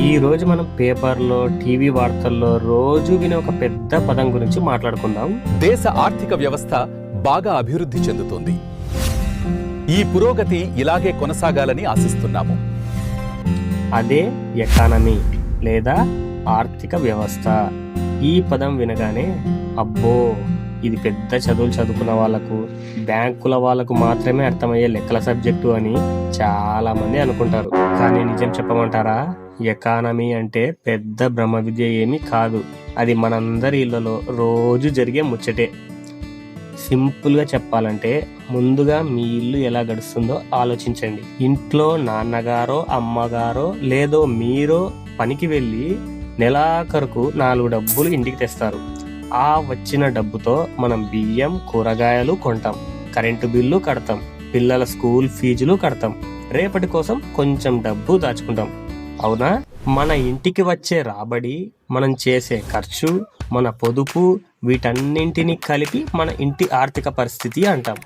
ఈరోజు మనం పేపర్లో, టీవీ వార్తల్లో రోజు వినే ఒక పెద్ద పదం గురించి మాట్లాడుకుందాం. దేశ ఆర్థిక వ్యవస్థ బాగా అభివృద్ధి చెందుతుంది. ఈ పురోగతి ఇలాగే కొనసాగాలని ఆశిస్తున్నాము. అదే ఎకానమీ లేదా ఆర్థిక వ్యవస్థ. ఈ పదం వినగానే అబ్బో, ఇది పెద్ద చదువులు చదువుకున్న వాళ్ళకు, బ్యాంకుల వాళ్ళకు మాత్రమే అర్థమయ్యే లెక్కల సబ్జెక్టు అని చాలా మంది అనుకుంటారు. కానీ నిజం చెప్పమంటారా, ఎకానమీ అంటే పెద్ద బ్రహ్మ విద్య ఏమీ కాదు. అది మనందరి ఇళ్లలో రోజు జరిగే ముచ్చటే. సింపుల్గా చెప్పాలంటే, ముందుగా మీ ఇల్లు ఎలా గడుస్తుందో ఆలోచించండి. ఇంట్లో నాన్నగారో అమ్మగారో లేదో మీరో పనికి వెళ్ళి నెలాఖరుకు 4 డబ్బులు ఇంటికి తెస్తారు. ఆ వచ్చిన డబ్బుతో మనం బియ్యం, కూరగాయలు కొంటాం, కరెంటు బిల్లు కడతాం, పిల్లల స్కూల్ ఫీజులు కడతాం, రేపటి కోసం కొంచెం డబ్బు దాచుకుంటాం. అవునా? మన ఇంటికి వచ్చే రాబడి, మనం చేసే ఖర్చు, మన పొదుపు, వీటన్నింటినీ కలిపి మన ఇంటి ఆర్థిక పరిస్థితి అంటాం.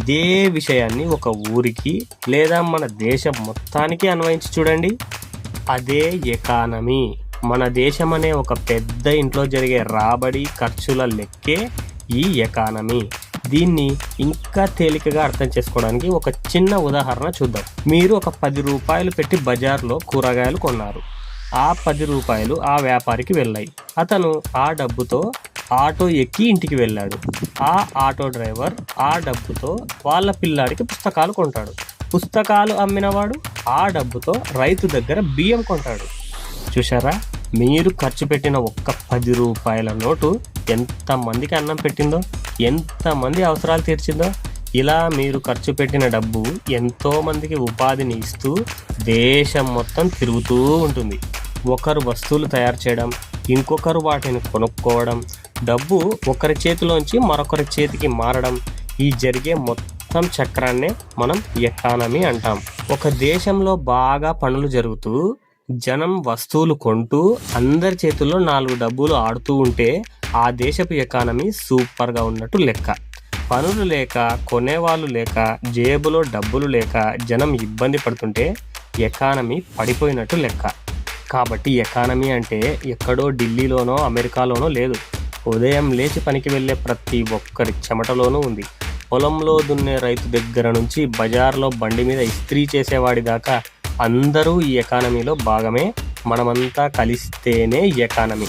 ఇదే విషయాన్ని ఒక ఊరికి లేదా మన దేశం మొత్తానికి అన్వయించి చూడండి. అదే ఎకానమీ. మన దేశం అనే ఒక పెద్ద ఇంట్లో జరిగే రాబడి, ఖర్చుల లెక్కే ఈ ఎకానమీ. దీన్ని ఇంకా తేలికగా అర్థం చేసుకోవడానికి ఒక చిన్న ఉదాహరణ చూద్దాం. మీరు ఒక 10 రూపాయలు పెట్టి బజార్లో కూరగాయలు కొన్నారు. ఆ 10 రూపాయలు ఆ వ్యాపారికి వెళ్ళాయి. అతను ఆ డబ్బుతో ఆటో ఎక్కి ఇంటికి వెళ్ళాడు. ఆ ఆటో డ్రైవర్ ఆ డబ్బుతో వాళ్ళ పిల్లాడికి పుస్తకాలు కొంటాడు. పుస్తకాలు అమ్మినవాడు ఆ డబ్బుతో రైతు దగ్గర బియ్యం కొంటాడు. చూశారా? మీరు ఖర్చు పెట్టిన ఒక్క 10 రూపాయల నోటు ఎంతమందికి అన్నం పెట్టిందో, ఎంతమంది అవసరాలు తీర్చిందో. ఇలా మీరు ఖర్చు పెట్టిన డబ్బు ఎంతో మందికి ఉపాధిని ఇస్తూ దేశం మొత్తం తిరుగుతూ ఉంటుంది. ఒకరు వస్తువులు తయారు చేయడం, ఇంకొకరు వాటిని కొనుక్కోవడం, డబ్బు ఒకరి చేతిలోంచి మరొకరి చేతికి మారడం, ఈ జరిగే మొత్తం చక్రాన్నే మనం ఎకానమీ అంటాం. ఒక దేశంలో బాగా పనులు జరుగుతూ, జనం వస్తువులు కొంటూ, అందరి చేతుల్లో 4 డబ్బులు ఆడుతూ ఉంటే ఆ దేశపు ఎకానమీ సూపర్గా ఉన్నట్టు లెక్క. పనులు లేక, కొనేవాళ్ళు లేక, జేబులో డబ్బులు లేక జనం ఇబ్బంది పడుతుంటే ఎకానమీ పడిపోయినట్టు లెక్క. కాబట్టి ఎకానమీ అంటే ఎక్కడో ఢిల్లీలోనో అమెరికాలోనో లేదు. ఉదయం లేచి పనికి వెళ్ళే ప్రతి ఒక్కరి చెమటలోనూ ఉంది. పొలంలో దున్నే రైతు దగ్గర నుంచి బజార్లో బండి మీద ఇస్త్రీ చేసేవాడి దాకా అందరూ ఈ ఎకానమీలో భాగమే. మనమంతా కలిస్తేనే ఎకానమీ.